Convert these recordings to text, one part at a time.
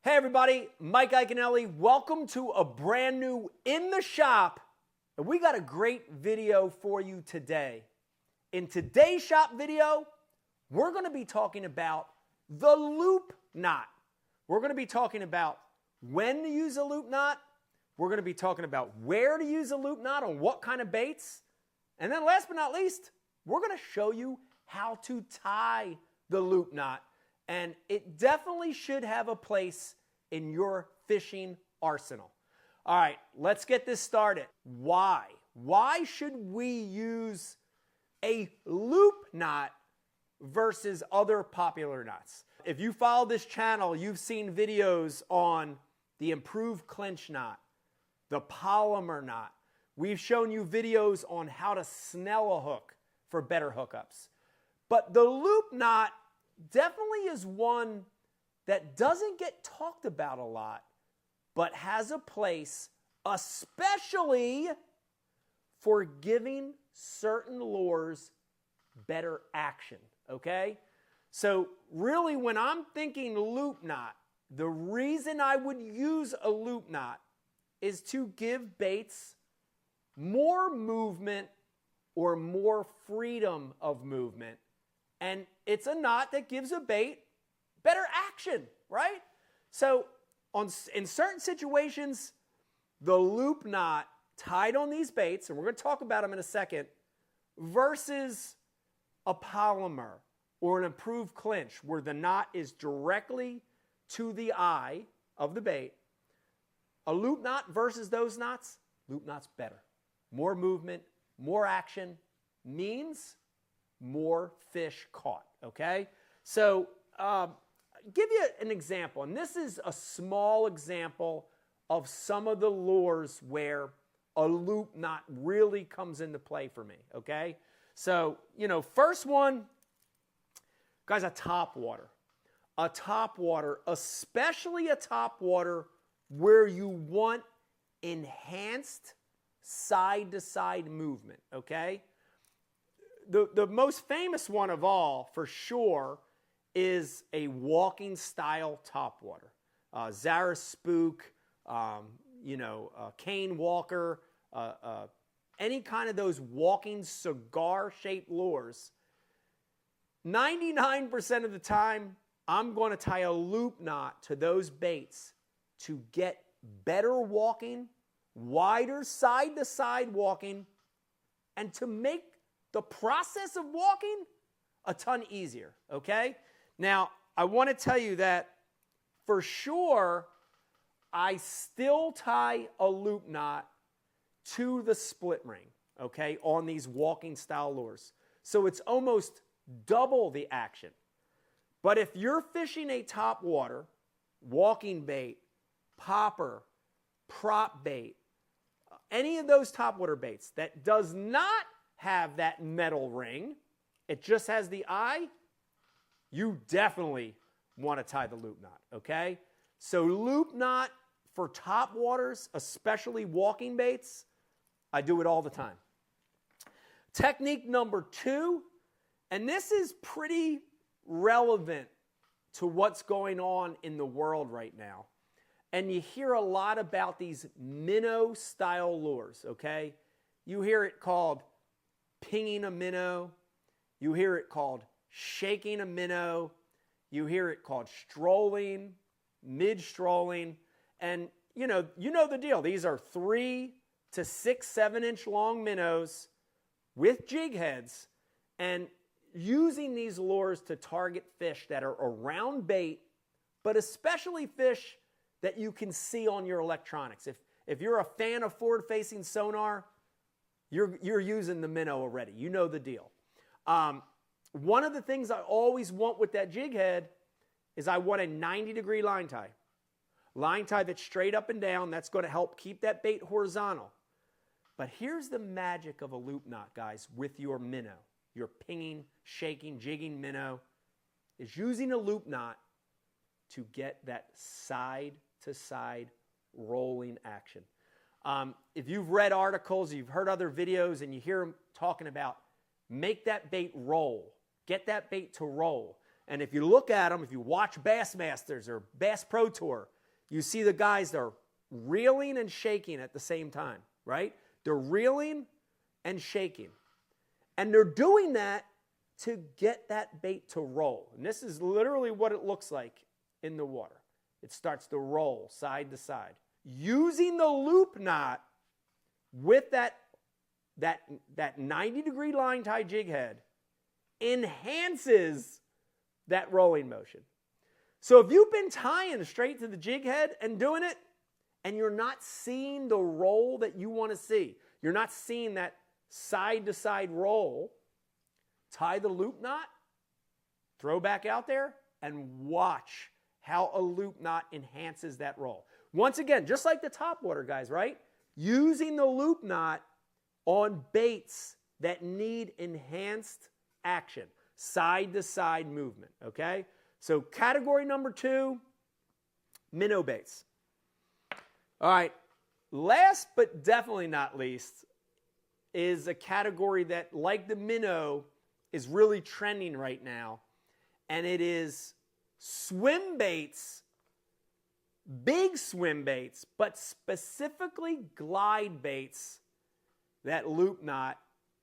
Hey everybody, Mike Iaconelli. Welcome to a brand new In the Shop. And we got a great video for you today. In today's shop video, we're going to be talking about the loop knot. We're going to be talking about when to use a loop knot. We're going to be talking about where to use a loop knot on what kind of baits. And then last but not least, we're going to show you how to tie the loop knot. And it definitely should have a place in your fishing arsenal. All right, let's get this started. Why? Why should we use a loop knot versus other popular knots? If you follow this channel, you've seen videos on the improved clinch knot, the palomar knot. We've shown you videos on how to snell a hook for better hookups. But the loop knot definitely is one that doesn't get talked about a lot, but has a place, especially for giving certain lures better action, okay? So really, when I'm thinking loop knot, the reason I would use a loop knot is to give baits more movement or more freedom of movement. And it's a knot that gives a bait better action, right? So in certain situations, the loop knot tied on these baits, and we're going to talk about them in a second, versus a palomar or an improved clinch where the knot is directly to the eye of the bait. A loop knot versus those knots, loop knot's better. More movement, more action means more fish caught, okay? So give you an example, and this is a small example of some of the lures where a loop knot really comes into play for me, okay? So, first one, guys, a topwater. A topwater, especially a topwater where you want enhanced side-to-side movement, okay? The most famous one of all, for sure, is a walking style topwater. Zara Spook, Cane Walker, any kind of those walking cigar-shaped lures. 99% of the time, I'm going to tie a loop knot to those baits to get better walking, wider side-to-side walking, and to make the process of walking a ton easier, okay? Now, I want to tell you that for sure, I still tie a loop knot to the split ring, okay, on these walking style lures. So it's almost double the action. But if you're fishing a topwater, walking bait, popper, prop bait, any of those topwater baits that does not have that metal ring, it just has the eye, you definitely want to tie the loop knot, okay? So loop knot for topwaters, especially walking baits, I do it all the time. Technique number 2, and this is pretty relevant to what's going on in the world right now. And you hear a lot about these minnow-style lures, okay? You hear it called pinging a minnow. You hear it called shaking a minnow. You hear it called strolling, mid-strolling. And you know the deal. These are 3 to 6, 7-inch long minnows with jig heads, and using these lures to target fish that are around bait, but especially fish that you can see on your electronics. If you're a fan of forward-facing sonar, you're using the minnow already. You know the deal. One of the things I always want with that jig head is I want a 90-degree line tie. Line tie that's straight up and down. That's going to help keep that bait horizontal. But here's the magic of a loop knot, guys, with your minnow. Your pinging, shaking, jigging minnow is using a loop knot to get that side-to-side rolling action. If you've read articles, you've heard other videos, and you hear them talking about make that bait roll, get that bait to roll. And if you look at them, if you watch Bassmasters or Bass Pro Tour, You see the guys that are reeling and shaking at the same time, right? They're reeling and shaking. And they're doing that to get that bait to roll. And this is literally what it looks like in the water. It starts to roll side to side. Using the loop knot with that 90-degree line tie jig head enhances that rolling motion. So if you've been tying straight to the jig head and doing it, and you're not seeing the roll that you want to see, you're not seeing that side-to-side roll, tie the loop knot, throw back out there, and watch how a loop knot enhances that roll. Once again, just like the Topwater guys, right? Using the loop knot on baits that need enhanced action, side-to-side movement, okay? So category number 2, minnow baits. All right, last but definitely not least is a category that, like the minnow, is really trending right now, and it is swim baits, big swim baits, but specifically glide baits that loop knot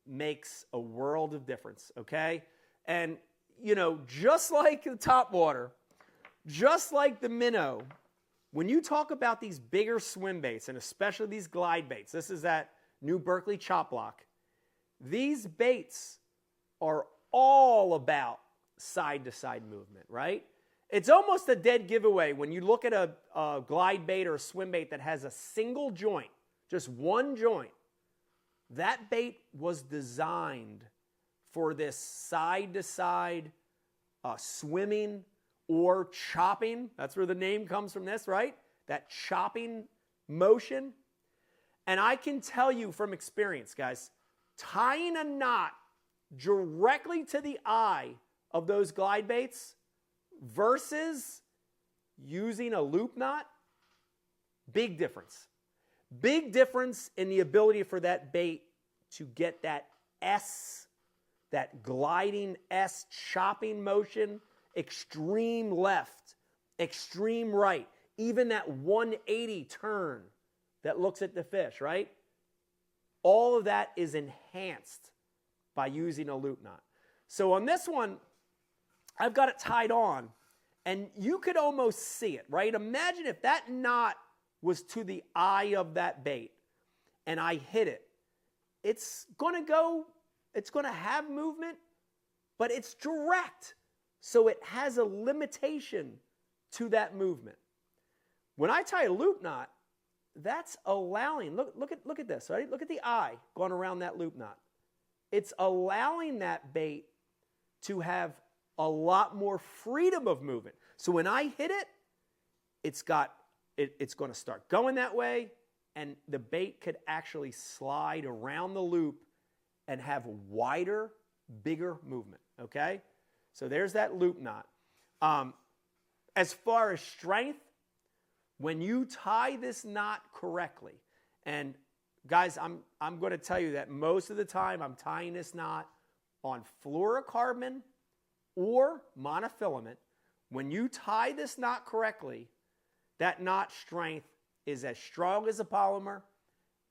makes a world of difference, okay? And, you know, just like the Topwater, just like the minnow, when you talk about these bigger swim baits, and especially these glide baits, this is that new Berkley chop block, these baits are all about side-to-side movement, right? It's almost a dead giveaway when you look at a glide bait or a swim bait that has a single joint, just one joint. That bait was designed for this side-to-side swimming or chopping. That's where the name comes from this, right? That chopping motion. And I can tell you from experience, guys, tying a knot directly to the eye of those glide baits versus using a loop knot, big difference. Big difference in the ability for that bait to get that S, that gliding S chopping motion, extreme left, extreme right, even that 180 turn that looks at the fish, right? All of that is enhanced by using a loop knot. So on this one, I've got it tied on, and you could almost see it, right? Imagine if that knot was to the eye of that bait, and I hit it. It's going to have movement, but it's direct. So it has a limitation to that movement. When I tie a loop knot, that's allowing, look at this, right? Look at the eye going around that loop knot. It's allowing that bait to have a lot more freedom of movement. So when I hit it, it's going to start going that way, and the bait could actually slide around the loop and have wider, bigger movement, okay? So there's that loop knot. As far as strength, when you tie this knot correctly, and guys, I'm going to tell you that most of the time I'm tying this knot on fluorocarbon or monofilament. When you tie this knot correctly, that knot strength is as strong as a polymer.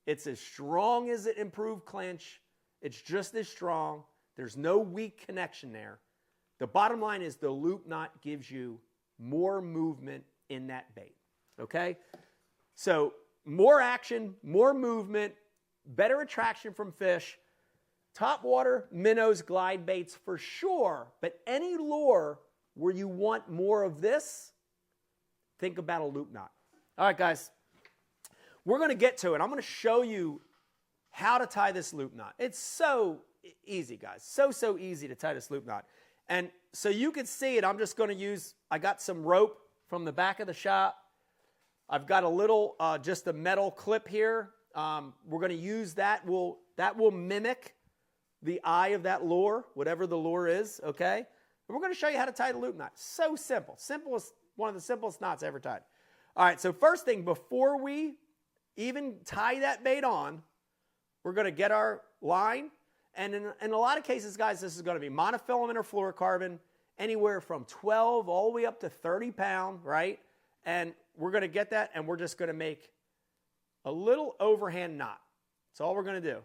It's as strong as an improved clinch. It's just as strong. There's no weak connection there. The bottom line is the loop knot gives you more movement in that bait, okay? So more action, more movement, better attraction from fish. Topwater, minnows, glide baits for sure, but any lure where you want more of this, think about a loop knot. All right, guys, we're going to get to it. I'm going to show you how to tie this loop knot. It's so easy, guys. So easy to tie this loop knot. And so you can see it, I'm just going to use, I got some rope from the back of the shop. I've got a little, just a metal clip here. We're going to use that. That will mimic the eye of that lure, whatever the lure is, okay? And we're going to show you how to tie the loop knot. So simple. One of the simplest knots ever tied. All right, so first thing, before we even tie that bait on, we're going to get our line. And in a lot of cases, guys, this is going to be monofilament or fluorocarbon, anywhere from 12 all the way up to 30 pound, right? And we're going to get that, and we're just going to make a little overhand knot. That's all we're going to do.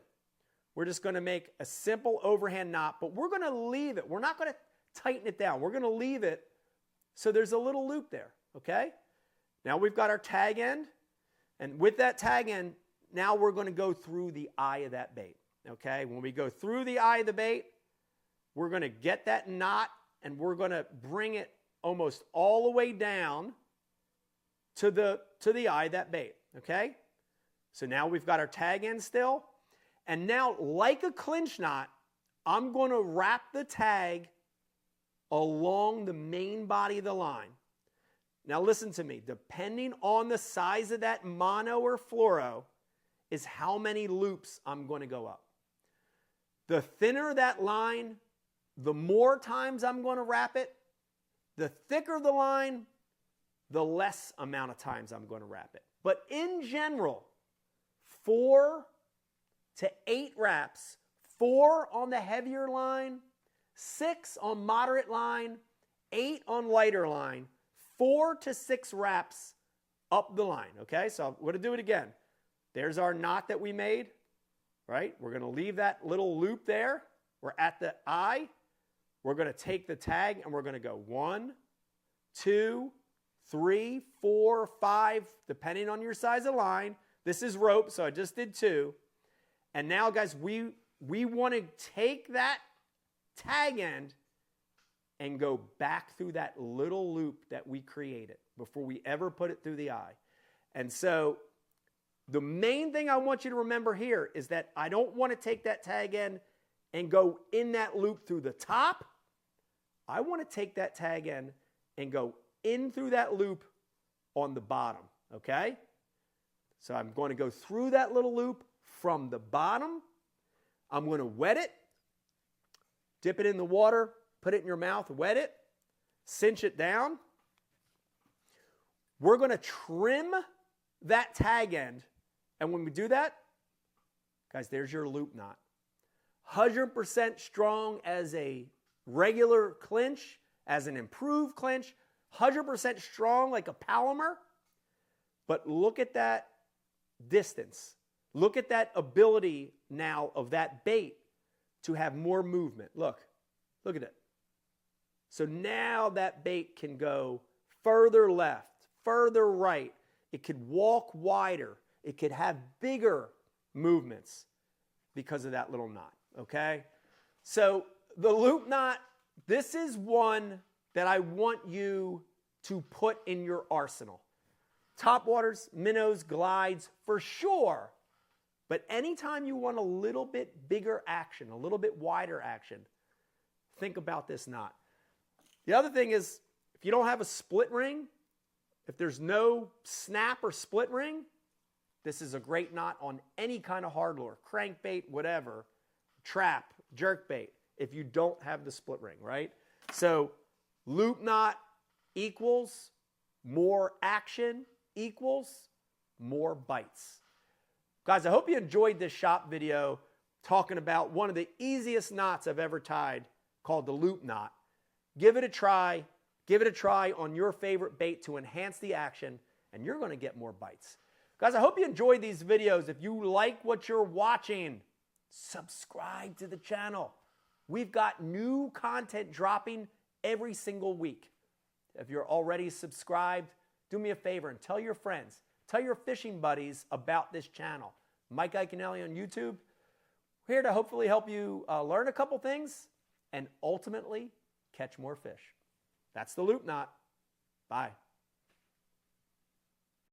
We're just going to make a simple overhand knot, but we're going to leave it. We're not going to tighten it down. We're going to leave it so there's a little loop there, okay? Now we've got our tag end, and with that tag end, now we're going to go through the eye of that bait, okay? When we go through the eye of the bait, we're going to get that knot, and we're going to bring it almost all the way down to the eye of that bait, okay? So now we've got our tag end still, and now like a clinch knot, I'm going to wrap the tag along the main body of the line. Now listen to me, depending on the size of that mono or fluoro is how many loops I'm going to go up. The thinner that line, the more times I'm going to wrap it. The thicker the line, the less amount of times I'm going to wrap it. But in general, 4 to 8 wraps, 4 on the heavier line, 6 on moderate line, 8 on lighter line, 4 to 6 wraps up the line, okay? So I'm going to do it again. There's our knot that we made, right? We're going to leave that little loop there. We're at the eye. We're going to take the tag and we're going to go 1, 2, 3, 4, 5, depending on your size of line. This is rope, so I just did 2. And now, guys, we want to take that tag end and go back through that little loop that we created before we ever put it through the eye. And so the main thing I want you to remember here is that I don't want to take that tag end and go in that loop through the top. I want to take that tag end and go in through that loop on the bottom, okay? So I'm going to go through that little loop from the bottom. I'm going to wet it, dip it in the water, put it in your mouth, wet it, cinch it down. We're going to trim that tag end, and when we do that, guys, there's your loop knot. 100% strong as a regular clinch, as an improved clinch, 100% strong like a palomar, but look at that distance. Look at that ability now of that bait to have more movement. Look at it. So now that bait can go further left, further right. It could walk wider. It could have bigger movements because of that little knot, okay? So the loop knot, this is one that I want you to put in your arsenal. Topwaters, minnows, glides, for sure. But anytime you want a little bit bigger action, a little bit wider action, think about this knot. The other thing is, if you don't have a split ring, if there's no snap or split ring, this is a great knot on any kind of hard lure, crankbait, whatever, trap, jerkbait, if you don't have the split ring, right? So loop knot equals more action equals more bites. Guys, I hope you enjoyed this shop video talking about one of the easiest knots I've ever tied called the loop knot. Give it a try. Give it a try on your favorite bait to enhance the action, and you're going to get more bites. Guys, I hope you enjoyed these videos. If you like what you're watching, subscribe to the channel. We've got new content dropping every single week. If you're already subscribed, do me a favor and tell your friends, tell your fishing buddies about this channel. Mike Iaconelli on YouTube. We're here to hopefully help you learn a couple things and ultimately catch more fish. That's the loop knot. Bye.